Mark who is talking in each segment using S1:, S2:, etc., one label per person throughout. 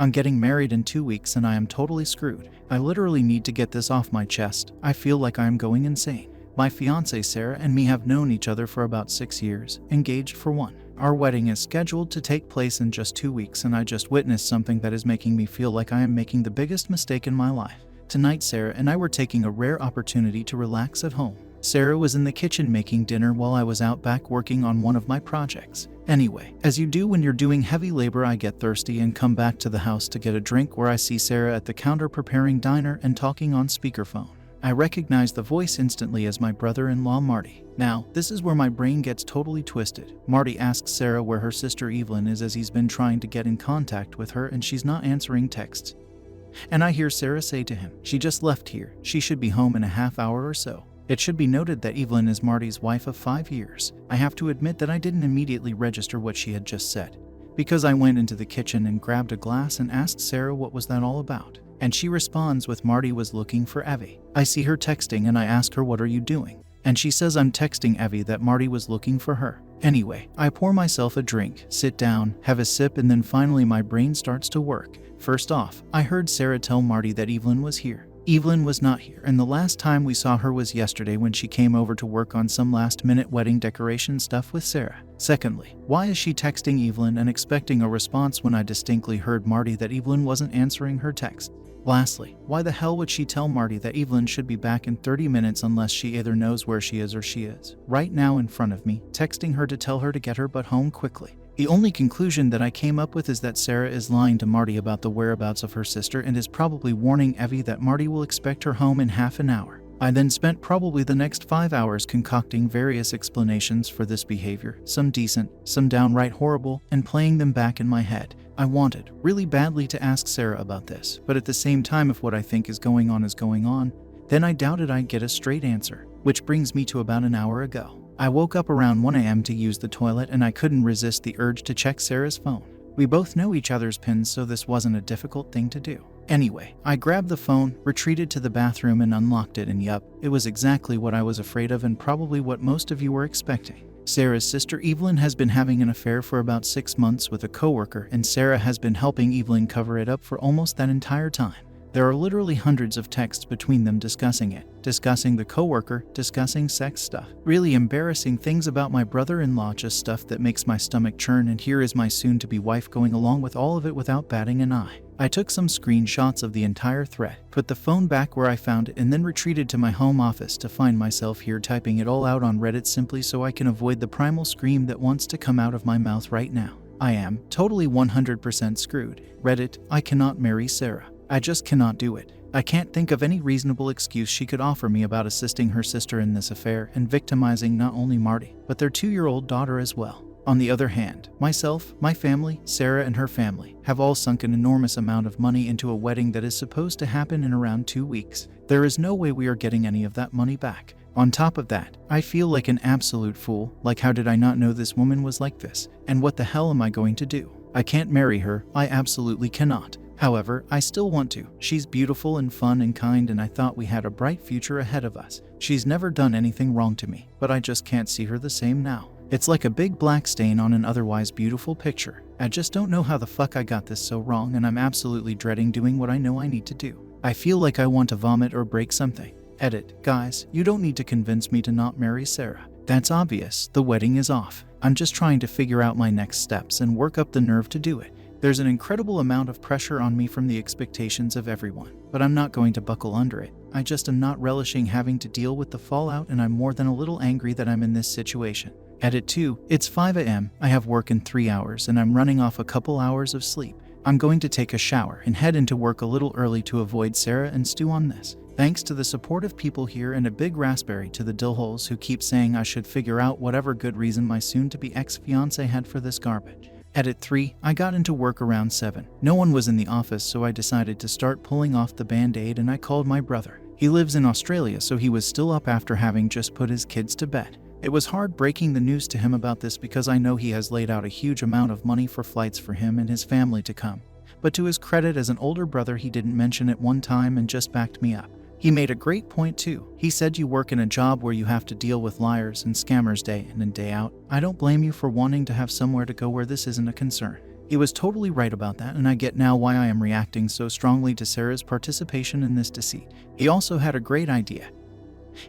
S1: I'm getting married in 2 weeks and I am totally screwed. I literally need to get this off my chest. I feel like I am going insane. My fiancée Sarah and me have known each other for about 6 years, engaged for 1. Our wedding is scheduled to take place in just 2 weeks and I just witnessed something that is making me feel like I am making the biggest mistake in my life. Tonight Sarah and I were taking a rare opportunity to relax at home. Sarah was in the kitchen making dinner while I was out back working on one of my projects. Anyway, as you do when you're doing heavy labor, I get thirsty and come back to the house to get a drink where I see Sarah at the counter preparing dinner and talking on speakerphone. I recognize the voice instantly as my brother-in-law Marty. Now, this is where my brain gets totally twisted. Marty asks Sarah where her sister Evelyn is as he's been trying to get in contact with her and she's not answering texts. And I hear Sarah say to him, "She just left here. She should be home in a half hour or so." It should be noted that Evelyn is Marty's wife of 5 years. I have to admit that I didn't immediately register what she had just said, because I went into the kitchen and grabbed a glass and asked Sarah what was that all about. And she responds with Marty was looking for Evie. I see her texting and I ask her, "What are you doing?" And she says I'm texting Evie that Marty was looking for her. Anyway, I pour myself a drink, sit down, have a sip, and then finally my brain starts to work. First off, I heard Sarah tell Marty that Evelyn was here. Evelyn was not here, and the last time we saw her was yesterday when she came over to work on some last-minute wedding decoration stuff with Sarah. Secondly, why is she texting Evelyn and expecting a response when I distinctly heard Marty that Evelyn wasn't answering her text? Lastly, why the hell would she tell Marty that Evelyn should be back in 30 minutes unless she either knows where she is or she is right now in front of me, texting her to tell her to get her butt home quickly? The only conclusion that I came up with is that Sarah is lying to Marty about the whereabouts of her sister and is probably warning Evie that Marty will expect her home in half an hour. I then spent probably the next 5 hours concocting various explanations for this behavior, some decent, some downright horrible, and playing them back in my head. I wanted, really badly, to ask Sarah about this, but at the same time, if what I think is going on, then I doubted I'd get a straight answer, which brings me to about an hour ago. I woke up around 1 a.m. to use the toilet and I couldn't resist the urge to check Sarah's phone. We both know each other's pins, so this wasn't a difficult thing to do. Anyway, I grabbed the phone, retreated to the bathroom and unlocked it, and yup, it was exactly what I was afraid of and probably what most of you were expecting. Sarah's sister Evelyn has been having an affair for about 6 months with a coworker, and Sarah has been helping Evelyn cover it up for almost that entire time. There are literally hundreds of texts between them discussing it, discussing the coworker, discussing sex stuff, really embarrassing things about my brother-in-law, just stuff that makes my stomach churn, and here is my soon-to-be wife going along with all of it without batting an eye. I took some screenshots of the entire thread, put the phone back where I found it, and then retreated to my home office to find myself here typing it all out on Reddit simply so I can avoid the primal scream that wants to come out of my mouth right now. I am totally 100% screwed. Reddit, I cannot marry Sarah. I just cannot do it. I can't think of any reasonable excuse she could offer me about assisting her sister in this affair and victimizing not only Marty, but their 2-year-old daughter as well. On the other hand, myself, my family, Sarah and her family have all sunk an enormous amount of money into a wedding that is supposed to happen in around 2 weeks. There is no way we are getting any of that money back. On top of that, I feel like an absolute fool. Like, how did I not know this woman was like this? And what the hell am I going to do? I can't marry her. I absolutely cannot. However, I still want to. She's beautiful and fun and kind, and I thought we had a bright future ahead of us. She's never done anything wrong to me, but I just can't see her the same now. It's like a big black stain on an otherwise beautiful picture. I just don't know how the fuck I got this so wrong, and I'm absolutely dreading doing what I know I need to do. I feel like I want to vomit or break something. Edit. Guys, you don't need to convince me to not marry Sarah. That's obvious. The wedding is off. I'm just trying to figure out my next steps and work up the nerve to do it. There's an incredible amount of pressure on me from the expectations of everyone, but I'm not going to buckle under it. I just am not relishing having to deal with the fallout, and I'm more than a little angry that I'm in this situation. Edit 2. It's 5 a.m. I have work in 3 hours and I'm running off a couple hours of sleep. I'm going to take a shower and head into work a little early to avoid Sarah and stew on this. Thanks to the supportive people here, and a big raspberry to the dillholes who keep saying I should figure out whatever good reason my soon-to-be ex-fiancé had for this garbage. Edit 3. I got into work around 7. No one was in the office, so I decided to start pulling off the band-aid, and I called my brother. He lives in Australia, so he was still up after having just put his kids to bed. It was hard breaking the news to him about this because I know he has laid out a huge amount of money for flights for him and his family to come. But to his credit as an older brother, he didn't mention it one time and just backed me up. He made a great point too. He said, you work in a job where you have to deal with liars and scammers day in and day out. I don't blame you for wanting to have somewhere to go where this isn't a concern. He was totally right about that, and I get now why I am reacting so strongly to Sarah's participation in this deceit. He also had a great idea.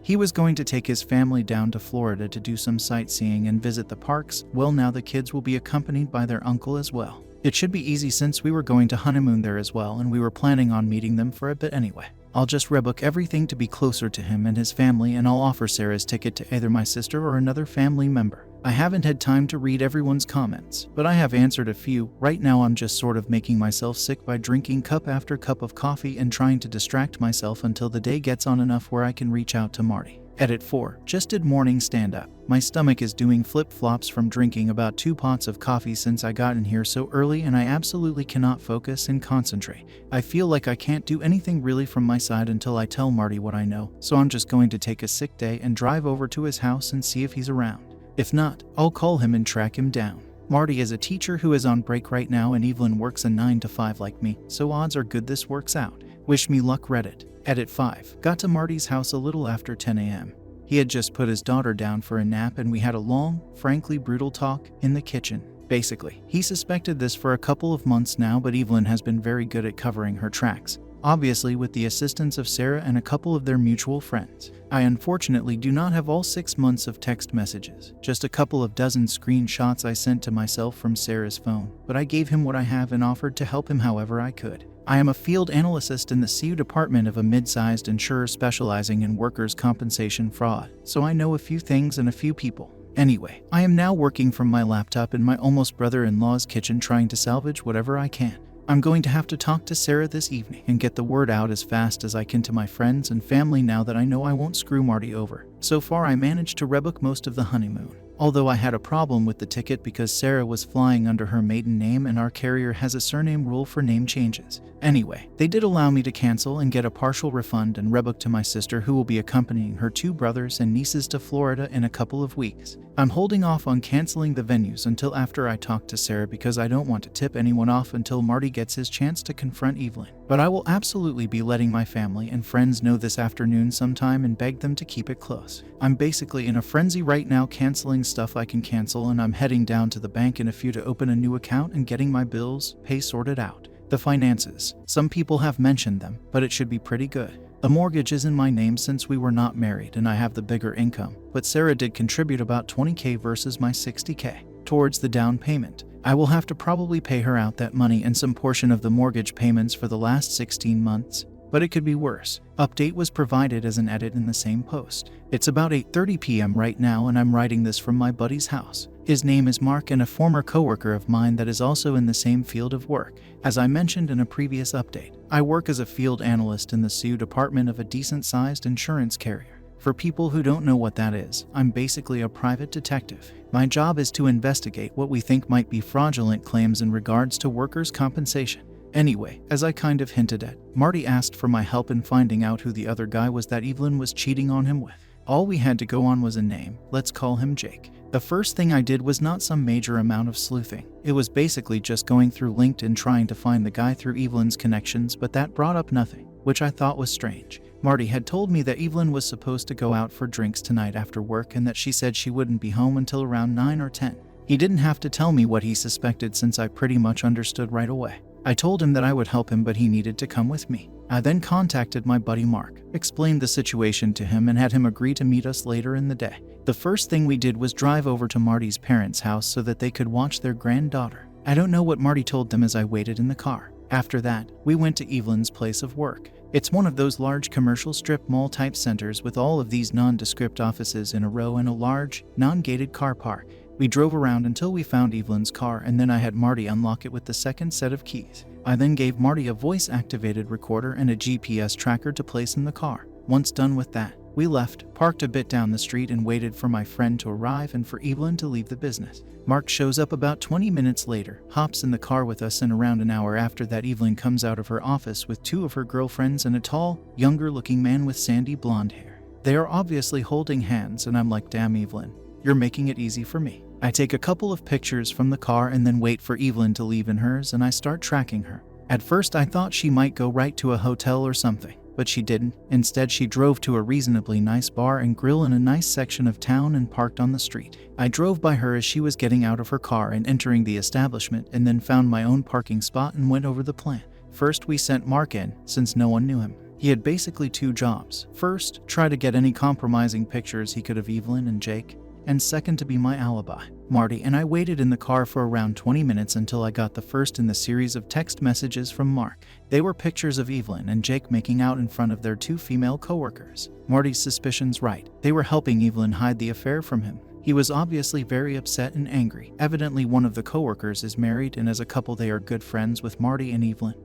S1: He was going to take his family down to Florida to do some sightseeing and visit the parks. Well, now the kids will be accompanied by their uncle as well. It should be easy since we were going to honeymoon there as well, and we were planning on meeting them for a bit anyway. I'll just rebook everything to be closer to him and his family, and I'll offer Sarah's ticket to either my sister or another family member. I haven't had time to read everyone's comments, but I have answered a few. Right now I'm just sort of making myself sick by drinking cup after cup of coffee and trying to distract myself until the day gets on enough where I can reach out to Marty. Edit 4. Just did morning stand-up. My stomach is doing flip-flops from drinking about 2 pots of coffee since I got in here so early, and I absolutely cannot focus and concentrate. I feel like I can't do anything really from my side until I tell Marty what I know, so I'm just going to take a sick day and drive over to his house and see if he's around. If not, I'll call him and track him down. Marty is a teacher who is on break right now, and Evelyn works a 9 to 5 like me, so odds are good this works out. Wish me luck, Reddit. Edit 5. Got to Marty's house a little after 10 a.m. He had just put his daughter down for a nap, and we had a long, frankly brutal talk in the kitchen. Basically, he suspected this for a couple of months now, but Evelyn has been very good at covering her tracks. Obviously with the assistance of Sarah and a couple of their mutual friends. I unfortunately do not have all 6 months of text messages, just a couple of dozen screenshots I sent to myself from Sarah's phone, but I gave him what I have and offered to help him however I could. I am a field analyst in the CU department of a mid-sized insurer specializing in workers' compensation fraud, so I know a few things and a few people. Anyway, I am now working from my laptop in my almost brother-in-law's kitchen trying to salvage whatever I can. I'm going to have to talk to Sarah this evening and get the word out as fast as I can to my friends and family now that I know I won't screw Marty over. So far I managed to rebook most of the honeymoon, although I had a problem with the ticket because Sarah was flying under her maiden name and our carrier has a surname rule for name changes. Anyway, they did allow me to cancel and get a partial refund and rebook to my sister, who will be accompanying her 2 brothers and nieces to Florida in a couple of weeks. I'm holding off on canceling the venues until after I talk to Sarah because I don't want to tip anyone off until Marty gets his chance to confront Evelyn. But I will absolutely be letting my family and friends know this afternoon sometime and beg them to keep it close. I'm basically in a frenzy right now, canceling stuff I can cancel, and I'm heading down to the bank in a few to open a new account and getting my bills pay sorted out. The finances. Some people have mentioned them, but it should be pretty good. A mortgage is in my name since we were not married and I have the bigger income, but Sarah did contribute about $20,000 versus my $60,000 towards the down payment. I will have to probably pay her out that money and some portion of the mortgage payments for the last 16 months. But it could be worse. Update was provided as an edit in the same post. It's about 8:30 p.m. right now, and I'm writing this from my buddy's house. His name is Mark and a former coworker of mine that is also in the same field of work. As I mentioned in a previous update, I work as a field analyst in the CU department of a decent-sized insurance carrier. For people who don't know what that is, I'm basically a private detective. My job is to investigate what we think might be fraudulent claims in regards to workers' compensation. Anyway, as I kind of hinted at, Marty asked for my help in finding out who the other guy was that Evelyn was cheating on him with. All we had to go on was a name. Let's call him Jake. The first thing I did was not some major amount of sleuthing. It was basically just going through LinkedIn trying to find the guy through Evelyn's connections, but that brought up nothing, which I thought was strange. Marty had told me that Evelyn was supposed to go out for drinks tonight after work and that she said she wouldn't be home until around 9 or 10. He didn't have to tell me what he suspected since I pretty much understood right away. I told him that I would help him, but he needed to come with me. I then contacted my buddy Mark, explained the situation to him, and had him agree to meet us later in the day. The first thing we did was drive over to Marty's parents' house so that they could watch their granddaughter. I don't know what Marty told them as I waited in the car. After that, we went to Evelyn's place of work. It's one of those large commercial strip mall type centers with all of these nondescript offices in a row and a large, non-gated car park. We drove around until we found Evelyn's car, and then I had Marty unlock it with the second set of keys. I then gave Marty a voice-activated recorder and a GPS tracker to place in the car. Once done with that, we left, parked a bit down the street, and waited for my friend to arrive and for Evelyn to leave the business. Mark shows up about 20 minutes later, hops in the car with us, and around an hour after that Evelyn comes out of her office with 2 of her girlfriends and a tall, younger-looking man with sandy blonde hair. They are obviously holding hands, and I'm like, damn Evelyn, you're making it easy for me. I take a couple of pictures from the car and then wait for Evelyn to leave in hers, and I start tracking her. At first I thought she might go right to a hotel or something, but she didn't. Instead, she drove to a reasonably nice bar and grill in a nice section of town and parked on the street. I drove by her as she was getting out of her car and entering the establishment, and then found my own parking spot and went over the plan. First, we sent Mark in, since no one knew him. He had basically 2 jobs. First, try to get any compromising pictures he could of Evelyn and Jake, and second, to be my alibi. Marty and I waited in the car for around 20 minutes until I got the first in the series of text messages from Mark. They were pictures of Evelyn and Jake making out in front of their 2 female coworkers. Marty's suspicions right. They were helping Evelyn hide the affair from him. He was obviously very upset and angry. Evidently, one of the coworkers is married, and as a couple they are good friends with Marty and Evelyn,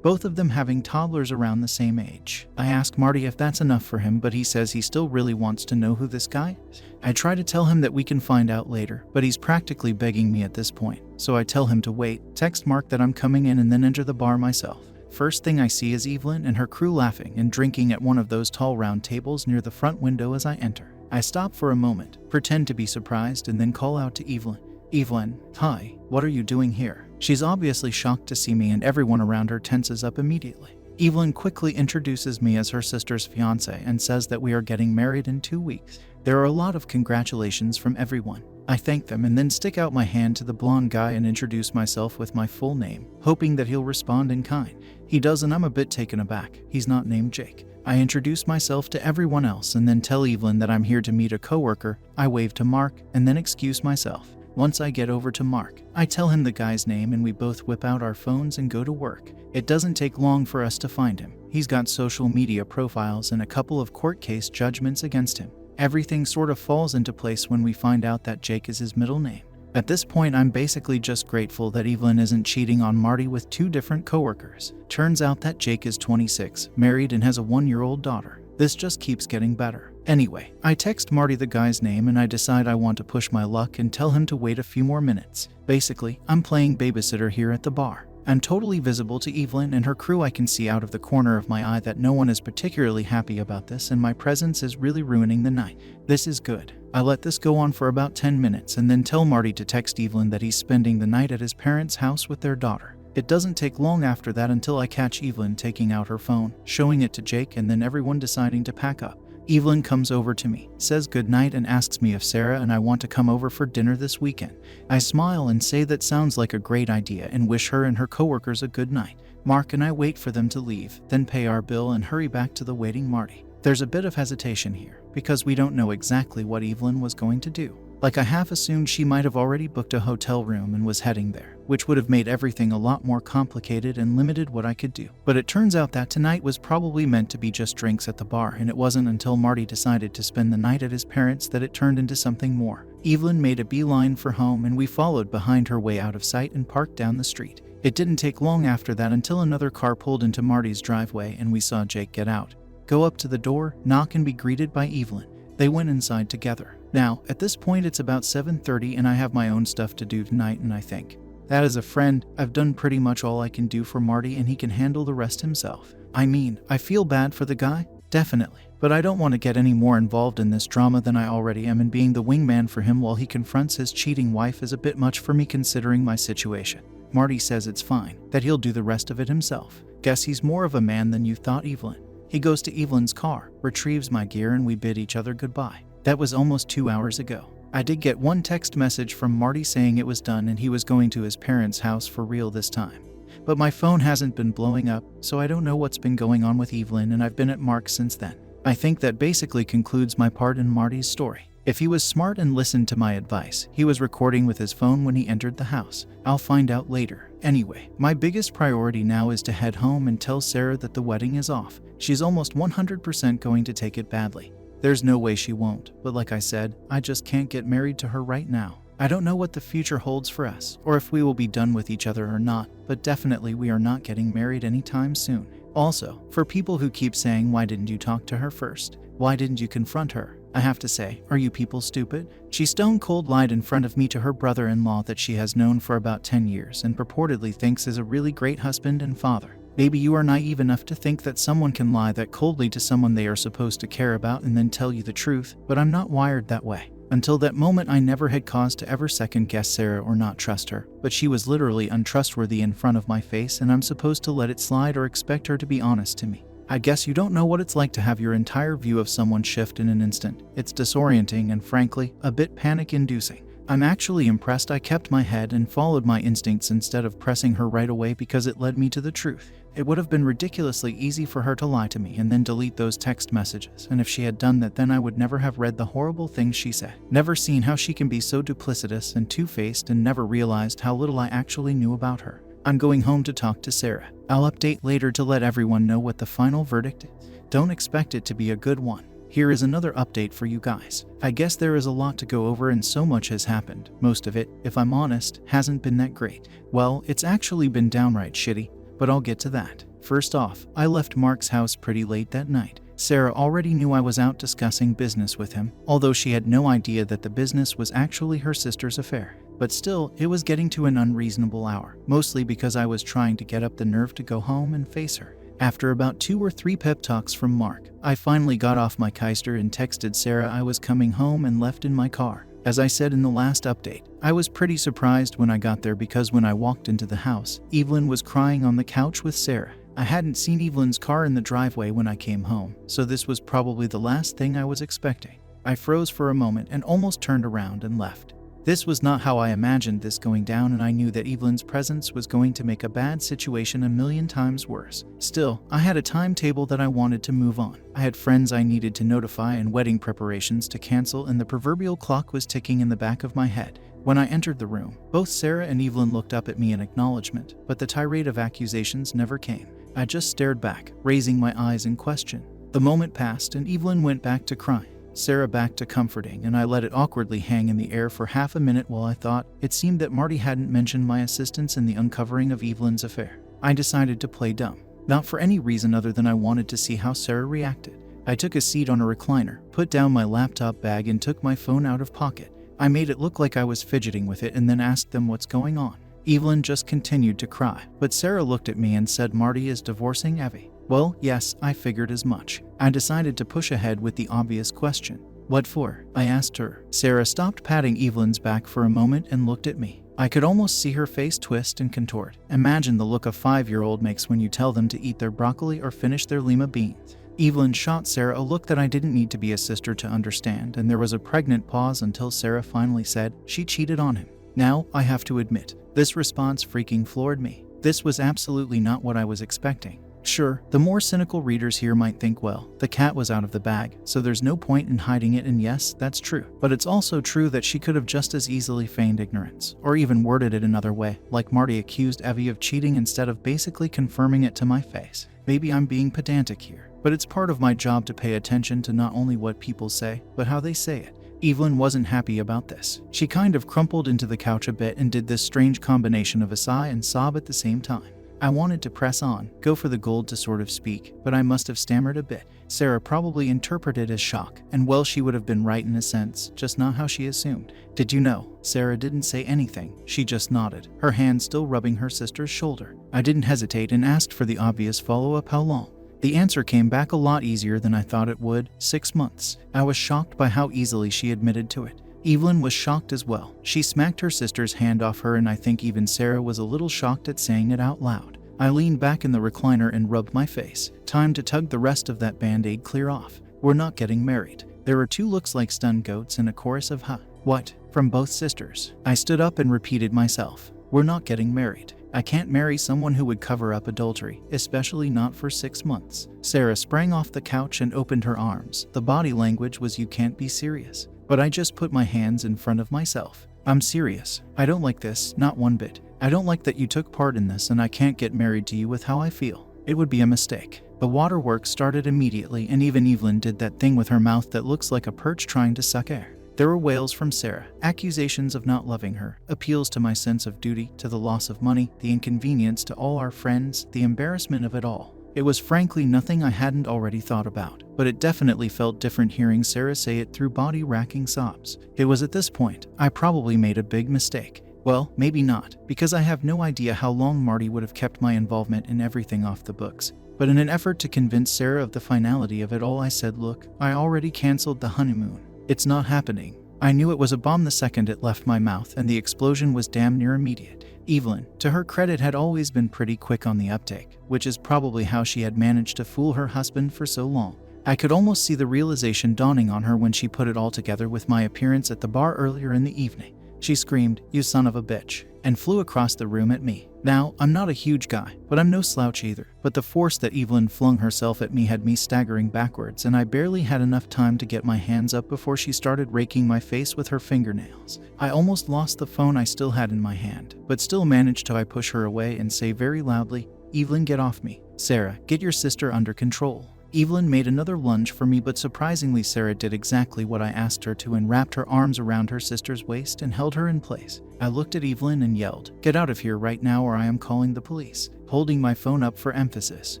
S1: both of them having toddlers around the same age. I ask Marty if that's enough for him, but he says he still really wants to know who this guy is. I try to tell him that we can find out later, but he's practically begging me at this point. So I tell him to wait, text Mark that I'm coming in, and then enter the bar myself. First thing I see is Evelyn and her crew laughing and drinking at one of those tall round tables near the front window as I enter. I stop for a moment, pretend to be surprised, and then call out to Evelyn. Evelyn, hi, what are you doing here? She's obviously shocked to see me, and everyone around her tenses up immediately. Evelyn quickly introduces me as her sister's fiance and says that we are getting married in 2 weeks. There are a lot of congratulations from everyone. I thank them and then stick out my hand to the blonde guy and introduce myself with my full name, hoping that he'll respond in kind. He does, and I'm a bit taken aback. He's not named Jake. I introduce myself to everyone else and then tell Evelyn that I'm here to meet a coworker. I wave to Mark and then excuse myself. Once I get over to Mark, I tell him the guy's name and we both whip out our phones and go to work. It doesn't take long for us to find him. He's got social media profiles and a couple of court case judgments against him. Everything sort of falls into place when we find out that Jake is his middle name. At this point, I'm basically just grateful that Evelyn isn't cheating on Marty with 2 different coworkers. Turns out that Jake is 26, married, and has a 1-year-old daughter. This just keeps getting better. Anyway, I text Marty the guy's name and I decide I want to push my luck and tell him to wait a few more minutes. Basically, I'm playing babysitter here at the bar. I'm totally visible to Evelyn and her crew. I can see out of the corner of my eye that no one is particularly happy about this, and my presence is really ruining the night. This is good. I let this go on for about 10 minutes and then tell Marty to text Evelyn that he's spending the night at his parents' house with their daughter. It doesn't take long after that until I catch Evelyn taking out her phone, showing it to Jake, and then everyone deciding to pack up. Evelyn comes over to me, says goodnight, and asks me if Sarah and I want to come over for dinner this weekend. I smile and say that sounds like a great idea and wish her and her coworkers a good night. Mark and I wait for them to leave, then pay our bill and hurry back to the waiting Marty. There's a bit of hesitation here, because we don't know exactly what Evelyn was going to do. Like, I half assumed she might have already booked a hotel room and was heading there, which would have made everything a lot more complicated and limited what I could do. But it turns out that tonight was probably meant to be just drinks at the bar, and it wasn't until Marty decided to spend the night at his parents' that it turned into something more. Evelyn made a beeline for home, and we followed behind her way out of sight and parked down the street. It didn't take long after that until another car pulled into Marty's driveway and we saw Jake get out, go up to the door, knock, and be greeted by Evelyn. They went inside together. Now, at this point it's about 7:30 and I have my own stuff to do tonight, and I think that as a friend, I've done pretty much all I can do for Marty and he can handle the rest himself. I mean, I feel bad for the guy, definitely, but I don't want to get any more involved in this drama than I already am, and being the wingman for him while he confronts his cheating wife is a bit much for me considering my situation. Marty says it's fine, that he'll do the rest of it himself. Guess he's more of a man than you thought, Evelyn. He goes to Evelyn's car, retrieves my gear, and we bid each other goodbye. That was almost 2 hours ago. I did get one text message from Marty saying it was done and he was going to his parents' house for real this time. But my phone hasn't been blowing up, so I don't know what's been going on with Evelyn, and I've been at Mark since then. I think that basically concludes my part in Marty's story. If he was smart and listened to my advice, he was recording with his phone when he entered the house. I'll find out later. Anyway, my biggest priority now is to head home and tell Sarah that the wedding is off. She's almost 100% going to take it badly. There's no way she won't, but like I said, I just can't get married to her right now. I don't know what the future holds for us, or if we will be done with each other or not, but definitely we are not getting married anytime soon. Also, for people who keep saying, why didn't you talk to her first? Why didn't you confront her? I have to say, are you people stupid? She stone cold lied in front of me to her brother-in-law that she has known for about 10 years and purportedly thinks is a really great husband and father. Maybe you are naive enough to think that someone can lie that coldly to someone they are supposed to care about and then tell you the truth, but I'm not wired that way. Until that moment, I never had cause to ever second-guess Sarah or not trust her, but she was literally untrustworthy in front of my face, and I'm supposed to let it slide or expect her to be honest to me. I guess you don't know what it's like to have your entire view of someone shift in an instant. It's disorienting and, frankly, a bit panic-inducing. I'm actually impressed I kept my head and followed my instincts instead of pressing her right away because it led me to the truth. It would have been ridiculously easy for her to lie to me and then delete those text messages, and if she had done that, then I would never have read the horrible things she said. Never seen how she can be so duplicitous and two-faced, and never realized how little I actually knew about her. I'm going home to talk to Sarah. I'll update later to let everyone know what the final verdict is. Don't expect it to be a good one. Here is another update for you guys. I guess there is a lot to go over and so much has happened. Most of it, if I'm honest, hasn't been that great. Well, it's actually been downright shitty, but I'll get to that. First off, I left Mark's house pretty late that night. Sarah already knew I was out discussing business with him, although she had no idea that the business was actually her sister's affair. But still, it was getting to an unreasonable hour, mostly because I was trying to get up the nerve to go home and face her. After about 2 or 3 pep talks from Mark, I finally got off my keister and texted Sarah I was coming home and left in my car. As I said in the last update, I was pretty surprised when I got there because when I walked into the house, Evelyn was crying on the couch with Sarah. I hadn't seen Evelyn's car in the driveway when I came home, so this was probably the last thing I was expecting. I froze for a moment and almost turned around and left. This was not how I imagined this going down, and I knew that Evelyn's presence was going to make a bad situation a million times worse. Still, I had a timetable that I wanted to move on. I had friends I needed to notify and wedding preparations to cancel, and the proverbial clock was ticking in the back of my head. When I entered the room, both Sarah and Evelyn looked up at me in acknowledgement, but the tirade of accusations never came. I just stared back, raising my eyes in question. The moment passed and Evelyn went back to crying. Sarah back to comforting, and I let it awkwardly hang in the air for half a minute while I thought. It seemed that Marty hadn't mentioned my assistance in the uncovering of Evelyn's affair. I decided to play dumb, not for any reason other than I wanted to see how Sarah reacted. I took a seat on a recliner, put down my laptop bag, and took my phone out of pocket. I made it look like I was fidgeting with it and then asked them what's going on. Evelyn just continued to cry, but Sarah looked at me and said Marty is divorcing Evie. Well, yes, I figured as much. I decided to push ahead with the obvious question. What for? I asked her. Sarah stopped patting Evelyn's back for a moment and looked at me. I could almost see her face twist and contort. Imagine the look a 5-year-old makes when you tell them to eat their broccoli or finish their lima beans. Evelyn shot Sarah a look that I didn't need to be a sister to understand, and there was a pregnant pause until Sarah finally said she cheated on him. Now, I have to admit, this response freaking floored me. This was absolutely not what I was expecting. Sure, the more cynical readers here might think, well, the cat was out of the bag, so there's no point in hiding it, and yes, that's true. But it's also true that she could have just as easily feigned ignorance, or even worded it another way, like Marty accused Evie of cheating instead of basically confirming it to my face. Maybe I'm being pedantic here, but it's part of my job to pay attention to not only what people say, but how they say it. Evelyn wasn't happy about this. She kind of crumpled into the couch a bit and did this strange combination of a sigh and sob at the same time. I wanted to press on, go for the gold to sort of speak, but I must have stammered a bit. Sarah probably interpreted it as shock, and well, she would have been right in a sense, just not how she assumed. Did you know? Sarah didn't say anything. She just nodded, her hand still rubbing her sister's shoulder. I didn't hesitate and asked for the obvious follow-up: how long? The answer came back a lot easier than I thought it would: 6 months. I was shocked by how easily she admitted to it. Evelyn was shocked as well. She smacked her sister's hand off her, and I think even Sarah was a little shocked at saying it out loud. I leaned back in the recliner and rubbed my face. Time to tug the rest of that band-aid clear off. We're not getting married. There were 2 looks like stunned goats and a chorus of "huh." What? From both sisters. I stood up and repeated myself. We're not getting married. I can't marry someone who would cover up adultery, especially not for 6 months. Sarah sprang off the couch and opened her arms. The body language was, you can't be serious. But I just put my hands in front of myself. I'm serious. I don't like this, not one bit. I don't like that you took part in this, and I can't get married to you with how I feel. It would be a mistake. The waterworks started immediately, and even Evelyn did that thing with her mouth that looks like a perch trying to suck air. There were wails from Sarah, accusations of not loving her, appeals to my sense of duty, to the loss of money, the inconvenience to all our friends, the embarrassment of it all. It was frankly nothing I hadn't already thought about, but it definitely felt different hearing Sarah say it through body-racking sobs. It was at this point I probably made a big mistake. Well, maybe not, because I have no idea how long Marty would have kept my involvement in everything off the books. But in an effort to convince Sarah of the finality of it all, I said, look, I already canceled the honeymoon. It's not happening. I knew it was a bomb the second it left my mouth, and the explosion was damn near immediate. Evelyn, to her credit, had always been pretty quick on the uptake, which is probably how she had managed to fool her husband for so long. I could almost see the realization dawning on her when she put it all together with my appearance at the bar earlier in the evening. She screamed, "You son of a bitch," and flew across the room at me. Now, I'm not a huge guy, but I'm no slouch either. But the force that Evelyn flung herself at me had me staggering backwards, and I barely had enough time to get my hands up before she started raking my face with her fingernails. I almost lost the phone I still had in my hand, but still managed to push her away and say very loudly, "Evelyn, get off me. Sarah, get your sister under control." Evelyn made another lunge for me, but surprisingly Sarah did exactly what I asked her to and wrapped her arms around her sister's waist and held her in place. I looked at Evelyn and yelled, "Get out of here right now or I am calling the police," holding my phone up for emphasis.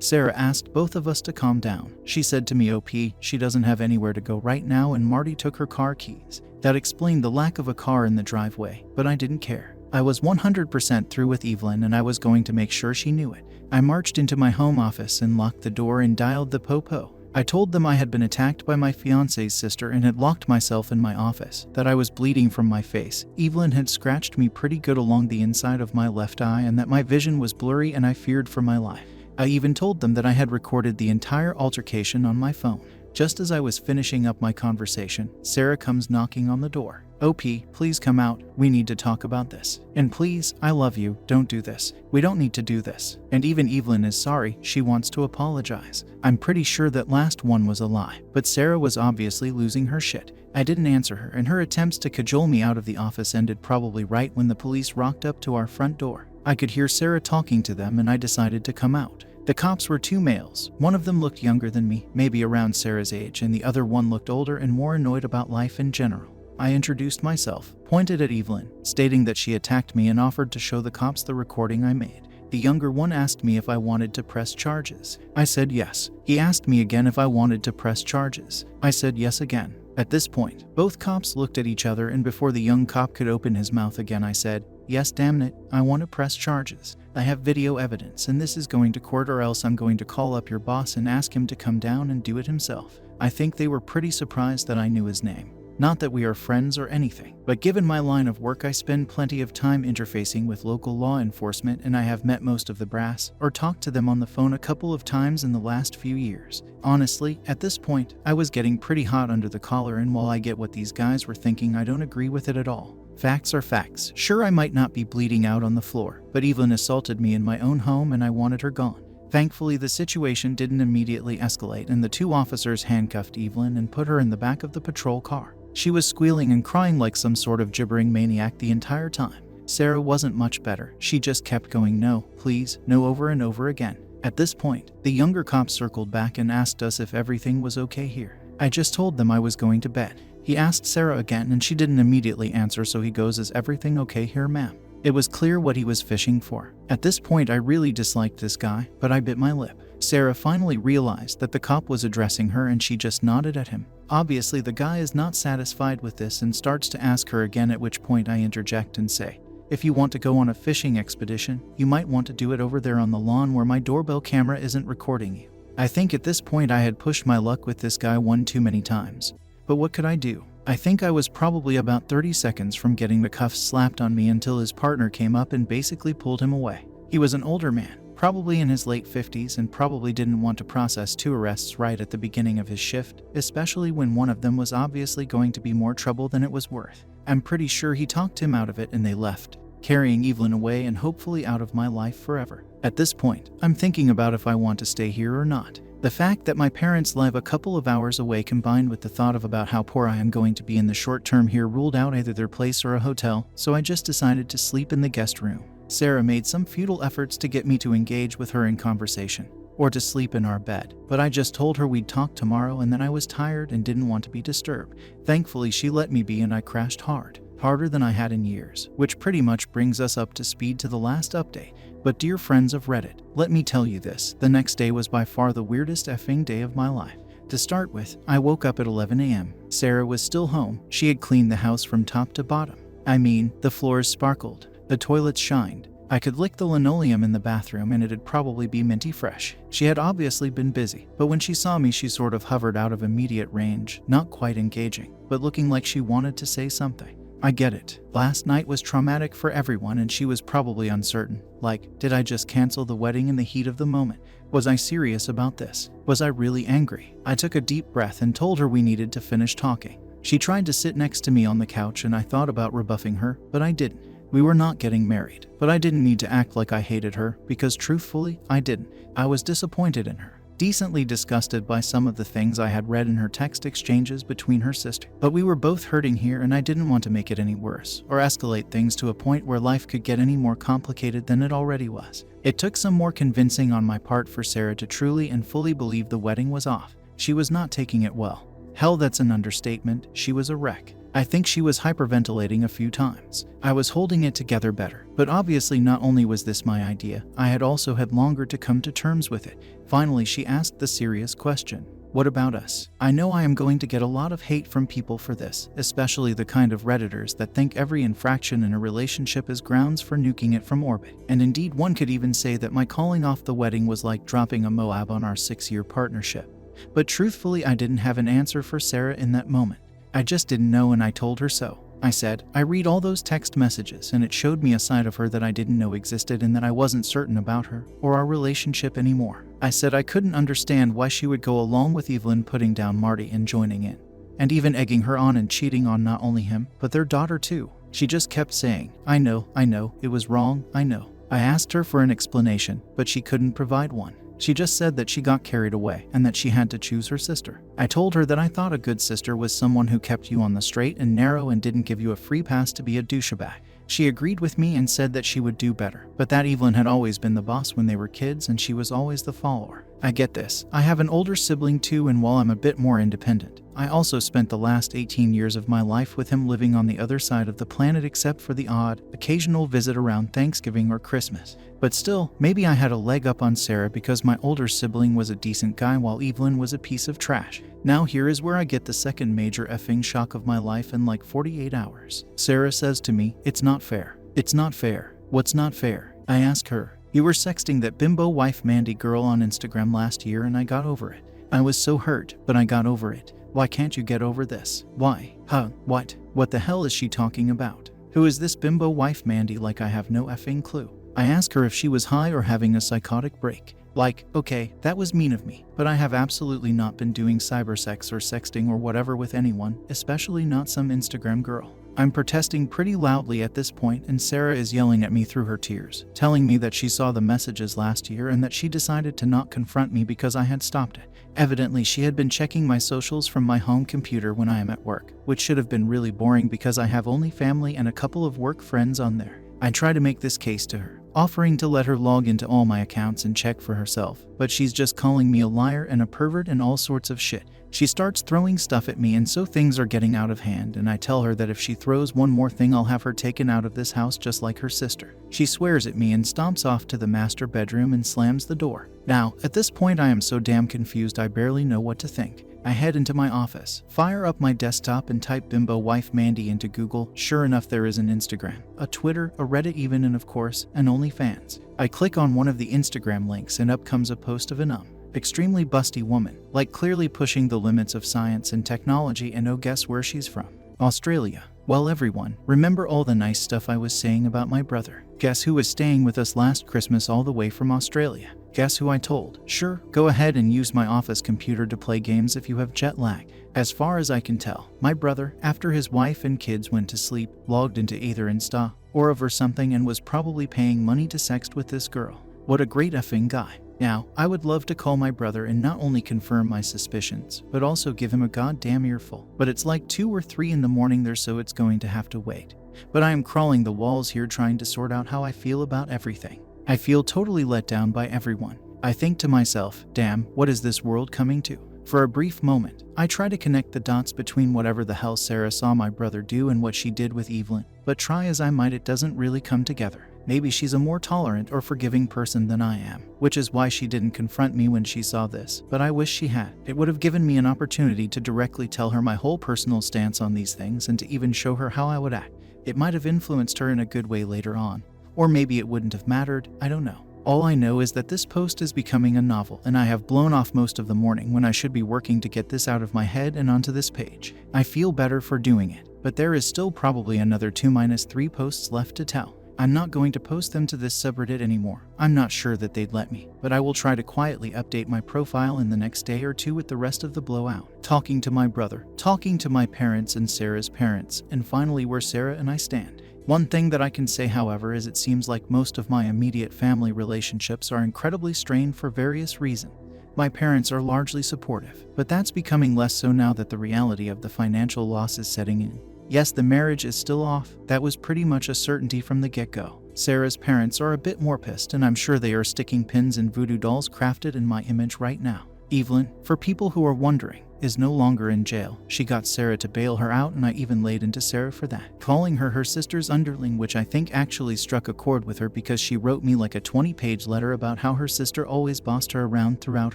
S1: Sarah asked both of us to calm down. She said to me, "OP, she doesn't have anywhere to go right now and Marty took her car keys." That explained the lack of a car in the driveway, but I didn't care. I was 100% through with Evelyn and I was going to make sure she knew it. I marched into my home office and locked the door and dialed the po-po. I told them I had been attacked by my fiance's sister and had locked myself in my office, that I was bleeding from my face. Evelyn had scratched me pretty good along the inside of my left eye and that my vision was blurry and I feared for my life. I even told them that I had recorded the entire altercation on my phone. Just as I was finishing up my conversation, Sarah comes knocking on the door. "OP, please come out. We need to talk about this. And please, I love you, don't do this. We don't need to do this." And even Evelyn is sorry, she wants to apologize. I'm pretty sure that last one was a lie, but Sarah was obviously losing her shit. I didn't answer her, and her attempts to cajole me out of the office ended probably right when the police rocked up to our front door. I could hear Sarah talking to them and I decided to come out. The cops were two males. One of them looked younger than me, maybe around Sarah's age, and the other one looked older and more annoyed about life in general. I introduced myself, pointed at Evelyn, stating that she attacked me and offered to show the cops the recording I made. The younger one asked me if I wanted to press charges. I said yes. He asked me again if I wanted to press charges. I said yes again. At this point, both cops looked at each other and before the young cop could open his mouth again, I said, "Yes, damn it, I want to press charges. I have video evidence and this is going to court or else I'm going to call up your boss and ask him to come down and do it himself." I think they were pretty surprised that I knew his name. Not that we are friends or anything, but given my line of work I spend plenty of time interfacing with local law enforcement and I have met most of the brass or talked to them on the phone a couple of times in the last few years. Honestly, at this point, I was getting pretty hot under the collar and while I get what these guys were thinking, I don't agree with it at all. Facts are facts. Sure, I might not be bleeding out on the floor, but Evelyn assaulted me in my own home and I wanted her gone. Thankfully, the situation didn't immediately escalate and the two officers handcuffed Evelyn and put her in the back of the patrol car. She was squealing and crying like some sort of gibbering maniac the entire time. Sarah wasn't much better. She just kept going, "No, please, no," over and over again. At this point, the younger cop circled back and asked us if everything was okay here. I just told them I was going to bed. He asked Sarah again and she didn't immediately answer, so he goes, "Is everything okay here, ma'am?" It was clear what he was fishing for. At this point, I really disliked this guy, but I bit my lip. Sarah finally realized that the cop was addressing her and she just nodded at him. Obviously, the guy is not satisfied with this and starts to ask her again, at which point I interject and say, "If you want to go on a fishing expedition, you might want to do it over there on the lawn where my doorbell camera isn't recording you." I think at this point I had pushed my luck with this guy one too many times. But what could I do? I think I was probably about 30 seconds from getting the cuffs slapped on me until his partner came up and basically pulled him away. He was an older man, probably in his late 50s, and probably didn't want to process two arrests right at the beginning of his shift, especially when one of them was obviously going to be more trouble than it was worth. I'm pretty sure he talked him out of it and they left, carrying Evelyn away and hopefully out of my life forever. At this point, I'm thinking about if I want to stay here or not. The fact that my parents live a couple of hours away combined with the thought of about how poor I am going to be in the short term here ruled out either their place or a hotel, so I just decided to sleep in the guest room. Sarah made some futile efforts to get me to engage with her in conversation, or to sleep in our bed, but I just told her we'd talk tomorrow and then I was tired and didn't want to be disturbed. Thankfully, she let me be and I crashed hard. Harder than I had in years, which pretty much brings us up to speed to the last update. But dear friends of Reddit, let me tell you this, the next day was by far the weirdest effing day of my life. To start with, I woke up at 11 a.m. Sarah was still home. She had cleaned the house from top to bottom. I mean, the floors sparkled, the toilets shined, I could lick the linoleum in the bathroom and it'd probably be minty fresh. She had obviously been busy, but when she saw me she sort of hovered out of immediate range, not quite engaging, but looking like she wanted to say something. I get it. Last night was traumatic for everyone and she was probably uncertain. Like, did I just cancel the wedding in the heat of the moment? Was I serious about this? Was I really angry? I took a deep breath and told her we needed to finish talking. She tried to sit next to me on the couch and I thought about rebuffing her, but I didn't. We were not getting married, but I didn't need to act like I hated her because truthfully, I didn't. I was disappointed in her, decently disgusted by some of the things I had read in her text exchanges between her sister. But we were both hurting here and I didn't want to make it any worse or escalate things to a point where life could get any more complicated than it already was. It took some more convincing on my part for Sarah to truly and fully believe the wedding was off. She was not taking it well. Hell, that's an understatement. She was a wreck. I think she was hyperventilating a few times. I was holding it together better, but obviously not only was this my idea, I had also had longer to come to terms with it. Finally, she asked the serious question. What about us? I know I am going to get a lot of hate from people for this, especially the kind of Redditors that think every infraction in a relationship is grounds for nuking it from orbit. And indeed, one could even say that my calling off the wedding was like dropping a Moab on our 6-year partnership. But truthfully, I didn't have an answer for Sarah in that moment. I just didn't know and I told her so. I said, I read all those text messages and it showed me a side of her that I didn't know existed and that I wasn't certain about her or our relationship anymore. I said I couldn't understand why she would go along with Evelyn putting down Marty and joining in, and even egging her on and cheating on not only him, but their daughter too. She just kept saying, I know, it was wrong, I know. I asked her for an explanation, but she couldn't provide one. She just said that she got carried away and that she had to choose her sister. I told her that I thought a good sister was someone who kept you on the straight and narrow and didn't give you a free pass to be a douchebag. She agreed with me and said that she would do better, but that Evelyn had always been the boss when they were kids and she was always the follower. I get this. I have an older sibling too, and while I'm a bit more independent, I also spent the last 18 years of my life with him living on the other side of the planet except for the odd, occasional visit around Thanksgiving or Christmas. But still, maybe I had a leg up on Sarah because my older sibling was a decent guy while Evelyn was a piece of trash. Now here is where I get the second major effing shock of my life in like 48 hours. Sarah says to me, it's not fair. It's not fair. What's not fair? I ask her. You were sexting that bimbo wife Mandy girl on Instagram last year and I got over it. I was so hurt, but I got over it. Why can't you get over this? Why? Huh? What? What the hell is she talking about? Who is this bimbo wife Mandy? Like I have no effing clue. I ask her if she was high or having a psychotic break. Like, okay, that was mean of me, but I have absolutely not been doing cybersex or sexting or whatever with anyone, especially not some Instagram girl. I'm protesting pretty loudly at this point and Sarah is yelling at me through her tears, telling me that she saw the messages last year and that she decided to not confront me because I had stopped it. Evidently, she had been checking my socials from my home computer when I am at work, which should have been really boring because I have only family and a couple of work friends on there. I try to make this case to her, offering to let her log into all my accounts and check for herself, but she's just calling me a liar and a pervert and all sorts of shit. She starts throwing stuff at me and so things are getting out of hand, and I tell her that if she throws one more thing I'll have her taken out of this house just like her sister. She swears at me and stomps off to the master bedroom and slams the door. Now, at this point I am so damn confused I barely know what to think. I head into my office, fire up my desktop and type bimbo wife Mandy into Google. Sure enough, there is an Instagram, a Twitter, a Reddit even, and of course, an OnlyFans. I click on one of the Instagram links and up comes a post of an extremely busty woman, like clearly pushing the limits of science and technology, and oh, guess where she's from? Australia. Well, everyone, remember all the nice stuff I was saying about my brother? Guess who was staying with us last Christmas all the way from Australia? Guess who I told? Sure, go ahead and use my office computer to play games if you have jet lag. As far as I can tell, my brother, after his wife and kids went to sleep, logged into either Insta or over something and was probably paying money to sext with this girl. What a great effing guy. Now, I would love to call my brother and not only confirm my suspicions, but also give him a goddamn earful. But it's like 2 or 3 in the morning there, so it's going to have to wait. But I am crawling the walls here trying to sort out how I feel about everything. I feel totally let down by everyone. I think to myself, damn, what is this world coming to? For a brief moment, I try to connect the dots between whatever the hell Sarah saw my brother do and what she did with Evelyn, but try as I might, it doesn't really come together. Maybe she's a more tolerant or forgiving person than I am, which is why she didn't confront me when she saw this, but I wish she had. It would have given me an opportunity to directly tell her my whole personal stance on these things and to even show her how I would act. It might have influenced her in a good way later on. Or maybe it wouldn't have mattered, I don't know. All I know is that this post is becoming a novel, and I have blown off most of the morning when I should be working to get this out of my head and onto this page. I feel better for doing it, but there is still probably another 2-3 posts left to tell. I'm not going to post them to this subreddit anymore. I'm not sure that they'd let me, but I will try to quietly update my profile in the next day or two with the rest of the blowout. Talking to my brother, talking to my parents and Sarah's parents, and finally where Sarah and I stand. One thing that I can say, however, is it seems like most of my immediate family relationships are incredibly strained for various reasons. My parents are largely supportive, but that's becoming less so now that the reality of the financial loss is setting in. Yes, the marriage is still off. That was pretty much a certainty from the get-go. Sarah's parents are a bit more pissed, and I'm sure they are sticking pins in voodoo dolls crafted in my image right now. Evelyn, for people who are wondering, is no longer in jail. She got Sarah to bail her out, and I even laid into Sarah for that, calling her sister's underling, which I think actually struck a chord with her because she wrote me like a 20-page letter about how her sister always bossed her around throughout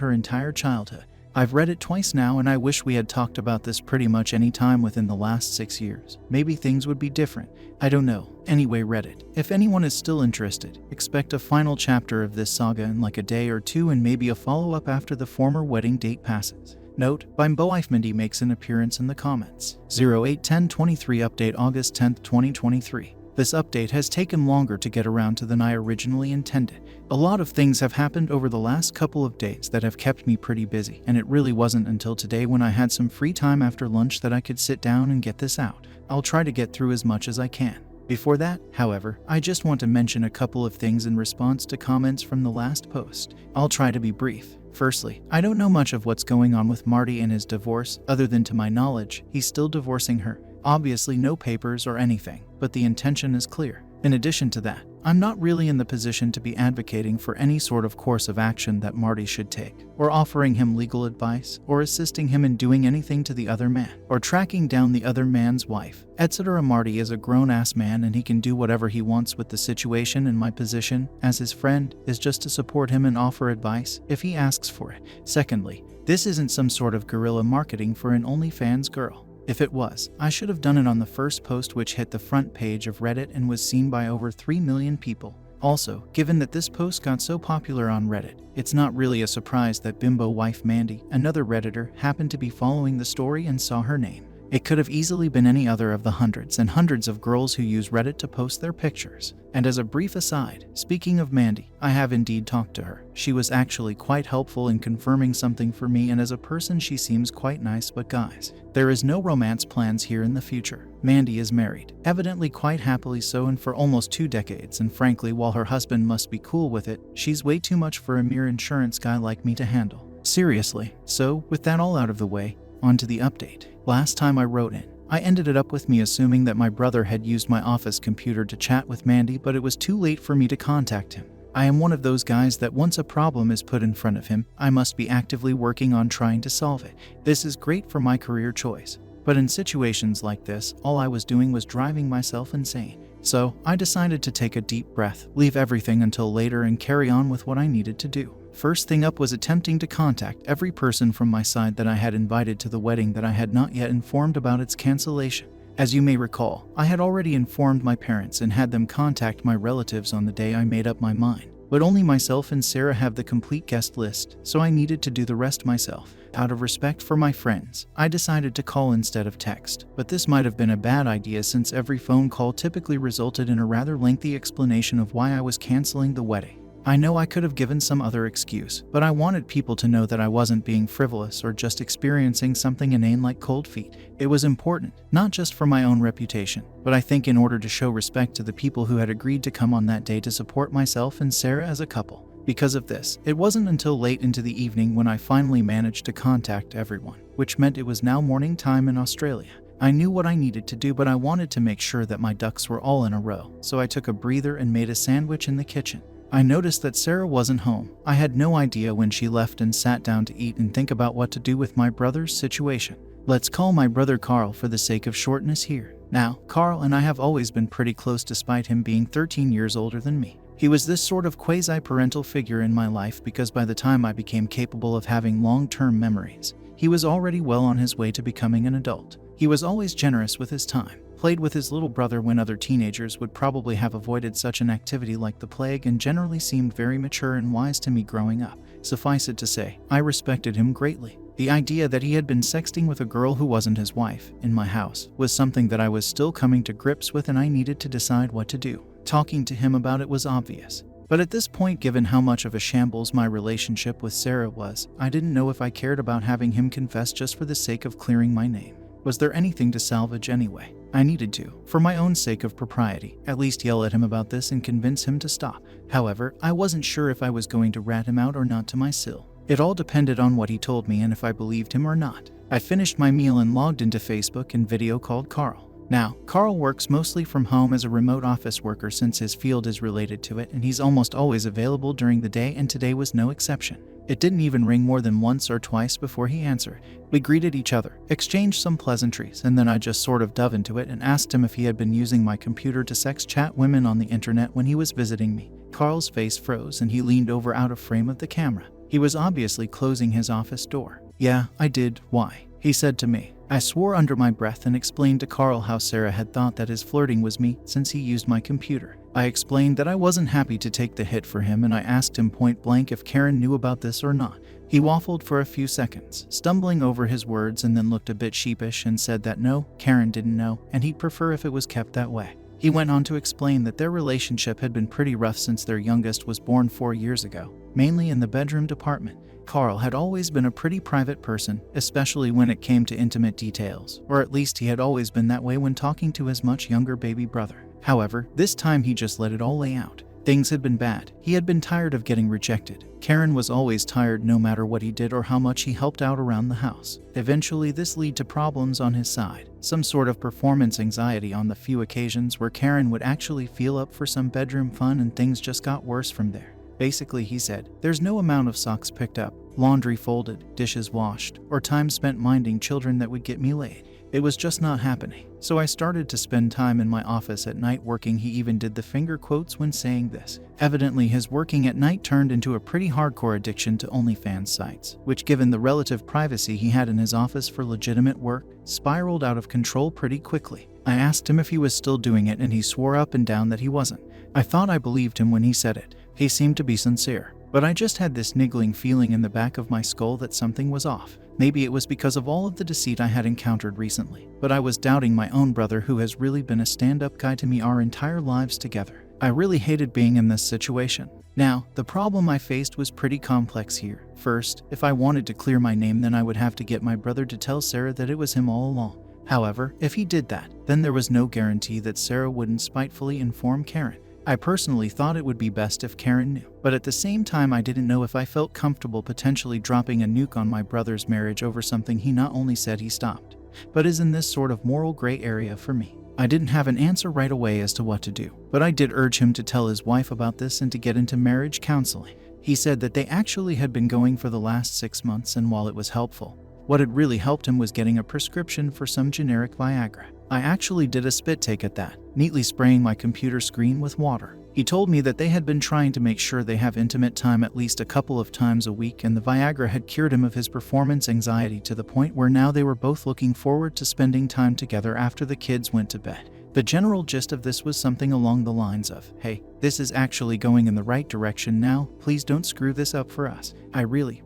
S1: her entire childhood. I've read it twice now, and I wish we had talked about this pretty much any time within the last 6 years. Maybe things would be different. I don't know. Anyway, Reddit. If anyone is still interested, expect a final chapter of this saga in like a day or two, and maybe a follow-up after the former wedding date passes. Note, Bimboifmindy makes an appearance in the comments. 08/10/23 update August 10th, 2023. This update has taken longer to get around to than I originally intended. A lot of things have happened over the last couple of days that have kept me pretty busy, and it really wasn't until today when I had some free time after lunch that I could sit down and get this out. I'll try to get through as much as I can. Before that, however, I just want to mention a couple of things in response to comments from the last post. I'll try to be brief. Firstly, I don't know much of what's going on with Marty and his divorce, other than to my knowledge, he's still divorcing her. Obviously no papers or anything, but the intention is clear. In addition to that, I'm not really in the position to be advocating for any sort of course of action that Marty should take, or offering him legal advice, or assisting him in doing anything to the other man, or tracking down the other man's wife, etc. Marty is a grown-ass man and he can do whatever he wants with the situation, and my position, as his friend, is just to support him and offer advice, if he asks for it. Secondly, this isn't some sort of guerrilla marketing for an OnlyFans girl. If it was, I should have done it on the first post, which hit the front page of Reddit and was seen by over 3 million people. Also, given that this post got so popular on Reddit, it's not really a surprise that Bimbo Wife Mandy, another Redditor, happened to be following the story and saw her name. It could have easily been any other of the hundreds and hundreds of girls who use Reddit to post their pictures. And as a brief aside, speaking of Mandy, I have indeed talked to her. She was actually quite helpful in confirming something for me, and as a person she seems quite nice, but guys, there is no romance plans here in the future. Mandy is married, evidently quite happily so, and for almost 2 decades, and frankly, while her husband must be cool with it, she's way too much for a mere insurance guy like me to handle. Seriously. So, with that all out of the way, on to the update. Last time I wrote in, I ended it up with me assuming that my brother had used my office computer to chat with Mandy, but it was too late for me to contact him. I am one of those guys that once a problem is put in front of him, I must be actively working on trying to solve it. This is great for my career choice. But in situations like this, all I was doing was driving myself insane. So, I decided to take a deep breath, leave everything until later, and carry on with what I needed to do. First thing up was attempting to contact every person from my side that I had invited to the wedding that I had not yet informed about its cancellation. As you may recall, I had already informed my parents and had them contact my relatives on the day I made up my mind. But only myself and Sarah have the complete guest list, so I needed to do the rest myself. Out of respect for my friends, I decided to call instead of text, but this might have been a bad idea since every phone call typically resulted in a rather lengthy explanation of why I was canceling the wedding. I know I could have given some other excuse, but I wanted people to know that I wasn't being frivolous or just experiencing something inane like cold feet. It was important, not just for my own reputation, but I think in order to show respect to the people who had agreed to come on that day to support myself and Sarah as a couple. Because of this, it wasn't until late into the evening when I finally managed to contact everyone, which meant it was now morning time in Australia. I knew what I needed to do, but I wanted to make sure that my ducks were all in a row, so I took a breather and made a sandwich in the kitchen. I noticed that Sarah wasn't home. I had no idea when she left and sat down to eat and think about what to do with my brother's situation. Let's call my brother Carl for the sake of shortness here. Now, Carl and I have always been pretty close despite him being 13 years older than me. He was this sort of quasi-parental figure in my life because by the time I became capable of having long-term memories, he was already well on his way to becoming an adult. He was always generous with his time, played with his little brother when other teenagers would probably have avoided such an activity like the plague, and generally seemed very mature and wise to me growing up. Suffice it to say, I respected him greatly. The idea that he had been sexting with a girl who wasn't his wife in my house was something that I was still coming to grips with, and I needed to decide what to do. Talking to him about it was obvious. But at this point, given how much of a shambles my relationship with Sarah was, I didn't know if I cared about having him confess just for the sake of clearing my name. Was there anything to salvage anyway? I needed to, for my own sake of propriety, at least yell at him about this and convince him to stop. However, I wasn't sure if I was going to rat him out or not to my sill. It all depended on what he told me and if I believed him or not. I finished my meal and logged into Facebook and video called Carl. Now, Carl works mostly from home as a remote office worker since his field is related to it, and he's almost always available during the day, and today was no exception. It didn't even ring more than once or twice before he answered. We greeted each other, exchanged some pleasantries, and then I just sort of dove into it and asked him if he had been using my computer to sex chat women on the internet when he was visiting me. Carl's face froze and he leaned over out of frame of the camera. He was obviously closing his office door. "Yeah, I did. Why?" he said to me. I swore under my breath and explained to Carl how Sarah had thought that his flirting was me since he used my computer. I explained that I wasn't happy to take the hit for him, and I asked him point blank if Karen knew about this or not. He waffled for a few seconds, stumbling over his words, and then looked a bit sheepish and said that no, Karen didn't know, and he'd prefer if it was kept that way. He went on to explain that their relationship had been pretty rough since their youngest was born 4 years ago, mainly in the bedroom department. Carl had always been a pretty private person, especially when it came to intimate details, or at least he had always been that way when talking to his much younger baby brother. However, this time he just let it all lay out. Things had been bad. He had been tired of getting rejected. Karen was always tired no matter what he did or how much he helped out around the house. Eventually, this led to problems on his side. Some sort of performance anxiety on the few occasions where Karen would actually feel up for some bedroom fun, and things just got worse from there. Basically, he said, there's no amount of socks picked up, laundry folded, dishes washed, or time spent minding children that would get me laid. It was just not happening. So I started to spend time in my office at night working. He even did the finger quotes when saying this. Evidently, his working at night turned into a pretty hardcore addiction to OnlyFans sites, which, given the relative privacy he had in his office for legitimate work, spiraled out of control pretty quickly. I asked him if he was still doing it, and he swore up and down that he wasn't. I thought I believed him when he said it. He seemed to be sincere, but I just had this niggling feeling in the back of my skull that something was off. Maybe it was because of all of the deceit I had encountered recently, but I was doubting my own brother, who has really been a stand-up guy to me our entire lives together. I really hated being in this situation. Now, the problem I faced was pretty complex here. First, if I wanted to clear my name, then I would have to get my brother to tell Sarah that it was him all along. However, if he did that, then there was no guarantee that Sarah wouldn't spitefully inform Karen. I personally thought it would be best if Karen knew, but at the same time I didn't know if I felt comfortable potentially dropping a nuke on my brother's marriage over something he not only said he stopped, but is in this sort of moral gray area for me. I didn't have an answer right away as to what to do, but I did urge him to tell his wife about this and to get into marriage counseling. He said that they actually had been going for the last 6 months, and while it was helpful, what had really helped him was getting a prescription for some generic Viagra. I actually did a spit take at that, neatly spraying my computer screen with water. He told me that they had been trying to make sure they have intimate time at least a couple of times a week, and the Viagra had cured him of his performance anxiety to the point where now they were both looking forward to spending time together after the kids went to bed. The general gist of this was something along the lines of, hey, this is actually going in the right direction now, please don't screw this up for us. I really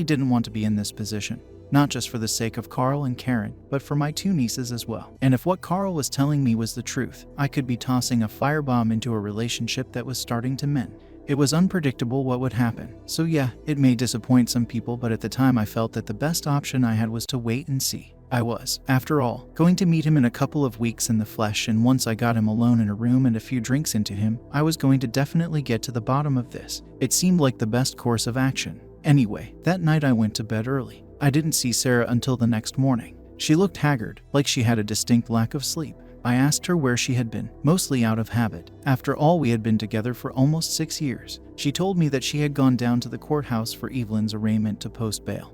S1: didn't want to be in this position. Not just for the sake of Carl and Karen, but for my 2 nieces as well. And if what Carl was telling me was the truth, I could be tossing a firebomb into a relationship that was starting to mend. It was unpredictable what would happen. So yeah, it may disappoint some people, but at the time I felt that the best option I had was to wait and see. I was, after all, going to meet him in a couple of weeks in the flesh, and once I got him alone in a room and a few drinks into him, I was going to definitely get to the bottom of this. It seemed like the best course of action. Anyway, that night I went to bed early. I didn't see Sarah until the next morning. She looked haggard, like she had a distinct lack of sleep. I asked her where she had been, mostly out of habit. After all, we had been together for almost 6 years. She told me that she had gone down to the courthouse for Evelyn's arraignment to post bail,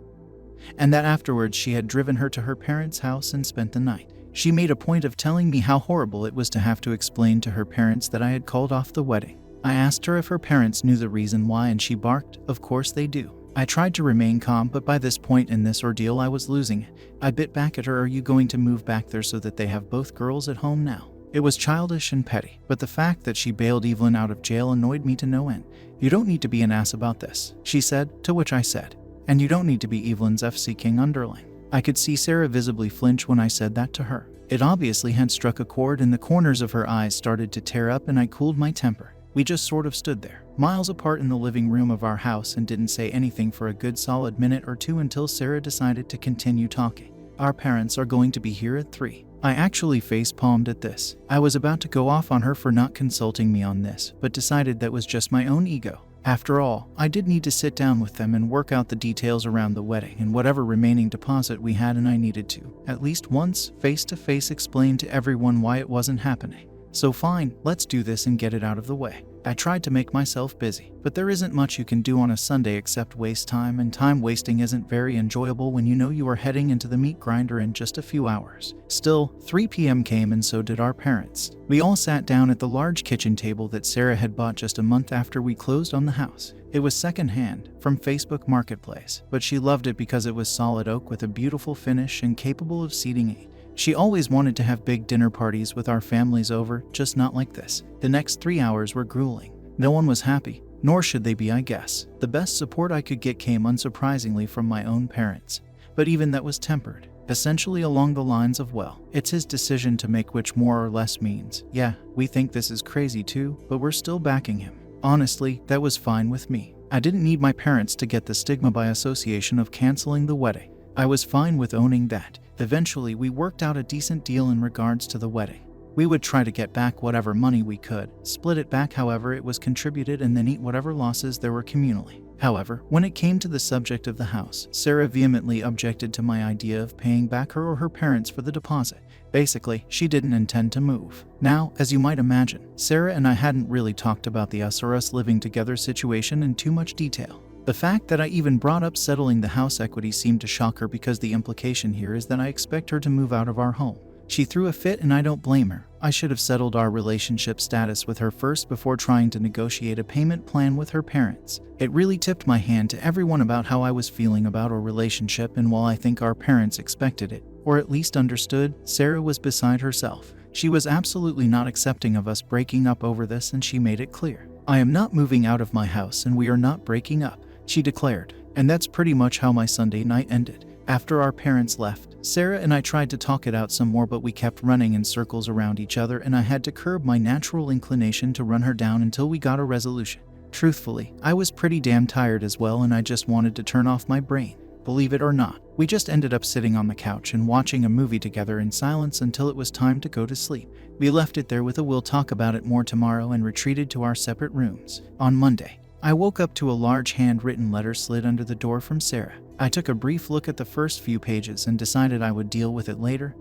S1: and that afterwards she had driven her to her parents' house and spent the night. She made a point of telling me how horrible it was to have to explain to her parents that I had called off the wedding. I asked her if her parents knew the reason why, and she barked, "Of course they do. I tried to remain calm, but by this point in this ordeal I was losing it. I bit back at her. Are you going to move back there so that they have both girls at home now? It was childish and petty, but the fact that she bailed Evelyn out of jail annoyed me to no end. You don't need to be an ass about this, she said, to which I said, and you don't need to be Evelyn's FC King underling. I could see Sarah visibly flinch when I said that to her. It obviously had struck a chord, and the corners of her eyes started to tear up, and I cooled my temper. We just sort of stood there, miles apart in the living room of our house, and didn't say anything for a good solid minute or two until Sarah decided to continue talking. Our parents are going to be here at 3. I actually face-palmed at this. I was about to go off on her for not consulting me on this, but decided that was just my own ego. After all, I did need to sit down with them and work out the details around the wedding and whatever remaining deposit we had, and I needed to, at least once, face-to-face explain to everyone why it wasn't happening. So fine, let's do this and get it out of the way. I tried to make myself busy, but there isn't much you can do on a Sunday except waste time, and time wasting isn't very enjoyable when you know you are heading into the meat grinder in just a few hours. Still, 3 p.m. came, and so did our parents. We all sat down at the large kitchen table that Sarah had bought just a month after we closed on the house. It was second-hand, from Facebook Marketplace, but she loved it because it was solid oak with a beautiful finish and capable of seating 8. She always wanted to have big dinner parties with our families over, just not like this. The next 3 hours were grueling. No one was happy, nor should they be, I guess. The best support I could get came unsurprisingly from my own parents. But even that was tempered, essentially along the lines of, well, it's his decision to make, which more or less means, yeah, we think this is crazy too, but we're still backing him. Honestly, that was fine with me. I didn't need my parents to get the stigma by association of canceling the wedding. I was fine with owning that. Eventually, we worked out a decent deal in regards to the wedding. We would try to get back whatever money we could, split it back however it was contributed, and then eat whatever losses there were communally. However, when it came to the subject of the house, Sarah vehemently objected to my idea of paying back her or her parents for the deposit. Basically, she didn't intend to move. Now, as you might imagine, Sarah and I hadn't really talked about the us or us living together situation in too much detail. The fact that I even brought up settling the house equity seemed to shock her, because the implication here is that I expect her to move out of our home. She threw a fit, and I don't blame her. I should have settled our relationship status with her first before trying to negotiate a payment plan with her parents. It really tipped my hand to everyone about how I was feeling about our relationship, and while I think our parents expected it, or at least understood, Sarah was beside herself. She was absolutely not accepting of us breaking up over this, and she made it clear. I am not moving out of my house, and we are not breaking up, she declared. And that's pretty much how my Sunday night ended. After our parents left, Sarah and I tried to talk it out some more, but we kept running in circles around each other, and I had to curb my natural inclination to run her down until we got a resolution. Truthfully, I was pretty damn tired as well, and I just wanted to turn off my brain. Believe it or not, we just ended up sitting on the couch and watching a movie together in silence until it was time to go to sleep. We left it there with a "we'll talk about it more tomorrow" and retreated to our separate rooms. On Monday, I woke up to a large handwritten letter slid under the door from Sarah. I took a brief look at the first few pages and decided I would deal with it later,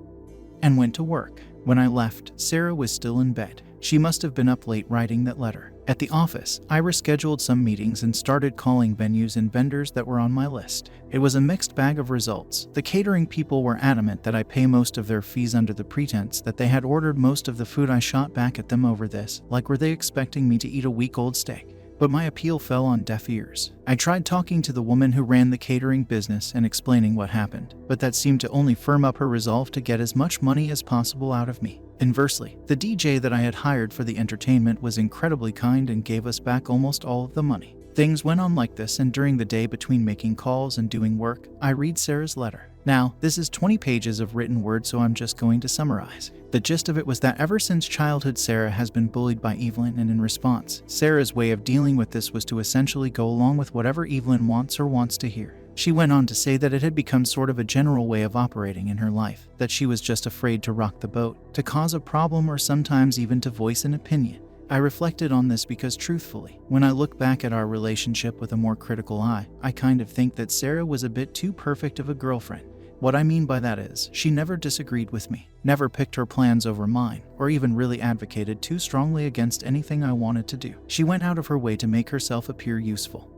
S1: and went to work. When I left, Sarah was still in bed. She must have been up late writing that letter. At the office, I rescheduled some meetings and started calling venues and vendors that were on my list. It was a mixed bag of results. The catering people were adamant that I pay most of their fees under the pretense that they had ordered most of the food. I shot back at them over this, like were they expecting me to eat a week-old steak? But my appeal fell on deaf ears. I tried talking to the woman who ran the catering business and explaining what happened, but that seemed to only firm up her resolve to get as much money as possible out of me. Inversely, the DJ that I had hired for the entertainment was incredibly kind and gave us back almost all of the money. Things went on like this, and during the day between making calls and doing work, I read Sarah's letter. Now, this is 20 pages of written word, so I'm just going to summarize. The gist of it was that ever since childhood, Sarah has been bullied by Evelyn, and in response, Sarah's way of dealing with this was to essentially go along with whatever Evelyn wants to hear. She went on to say that it had become sort of a general way of operating in her life, that she was just afraid to rock the boat, to cause a problem, or sometimes even to voice an opinion. I reflected on this because, truthfully, when I look back at our relationship with a more critical eye, I kind of think that Sarah was a bit too perfect of a girlfriend. What I mean by that is, she never disagreed with me, never picked her plans over mine, or even really advocated too strongly against anything I wanted to do. She went out of her way to make herself appear useful,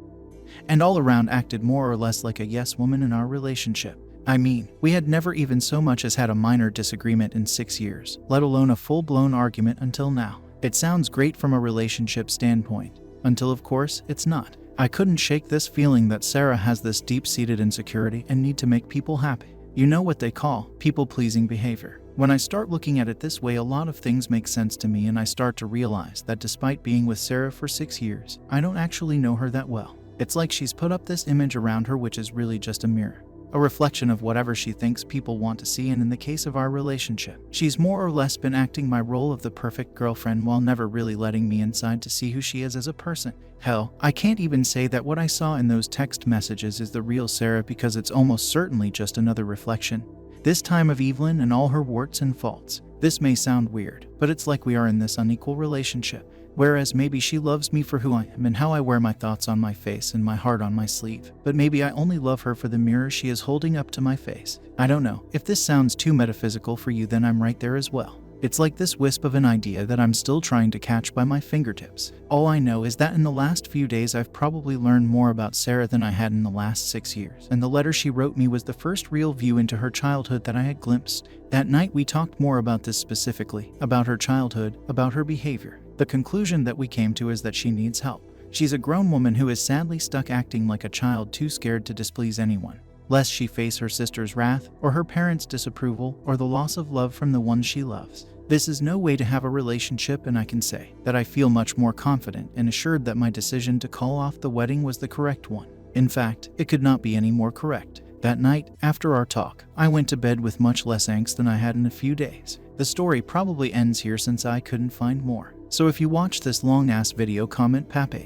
S1: and all around acted more or less like a yes woman in our relationship. I mean, we had never even so much as had a minor disagreement in 6 years, let alone a full-blown argument until now. It sounds great from a relationship standpoint, until of course it's not. I couldn't shake this feeling that Sarah has this deep-seated insecurity and need to make people happy. You know what they call people-pleasing behavior. When I start looking at it this way, a lot of things make sense to me, and I start to realize that despite being with Sarah for 6 years, I don't actually know her that well. It's like she's put up this image around her which is really just a mirror, a reflection of whatever she thinks people want to see, and in the case of our relationship, she's more or less been acting my role of the perfect girlfriend while never really letting me inside to see who she is as a person. Hell, I can't even say that what I saw in those text messages is the real Sarah, because it's almost certainly just another reflection, this time of Evelyn and all her warts and faults. This may sound weird, but it's like we are in this unequal relationship. Whereas maybe she loves me for who I am and how I wear my thoughts on my face and my heart on my sleeve. But maybe I only love her for the mirror she is holding up to my face. I don't know. If this sounds too metaphysical for you, then I'm right there as well. It's like this wisp of an idea that I'm still trying to catch by my fingertips. All I know is that in the last few days I've probably learned more about Sarah than I had in the last 6 years. And the letter she wrote me was the first real view into her childhood that I had glimpsed. That night we talked more about this specifically, about her childhood, about her behavior. The conclusion that we came to is that she needs help. She's a grown woman who is sadly stuck acting like a child, too scared to displease anyone, lest she face her sister's wrath, or her parents' disapproval, or the loss of love from the one she loves. This is no way to have a relationship, and I can say that I feel much more confident and assured that my decision to call off the wedding was the correct one. In fact, it could not be any more correct. That night, after our talk, I went to bed with much less angst than I had in a few days. The story probably ends here since I couldn't find more. So if you watch this long-ass video, comment Pape.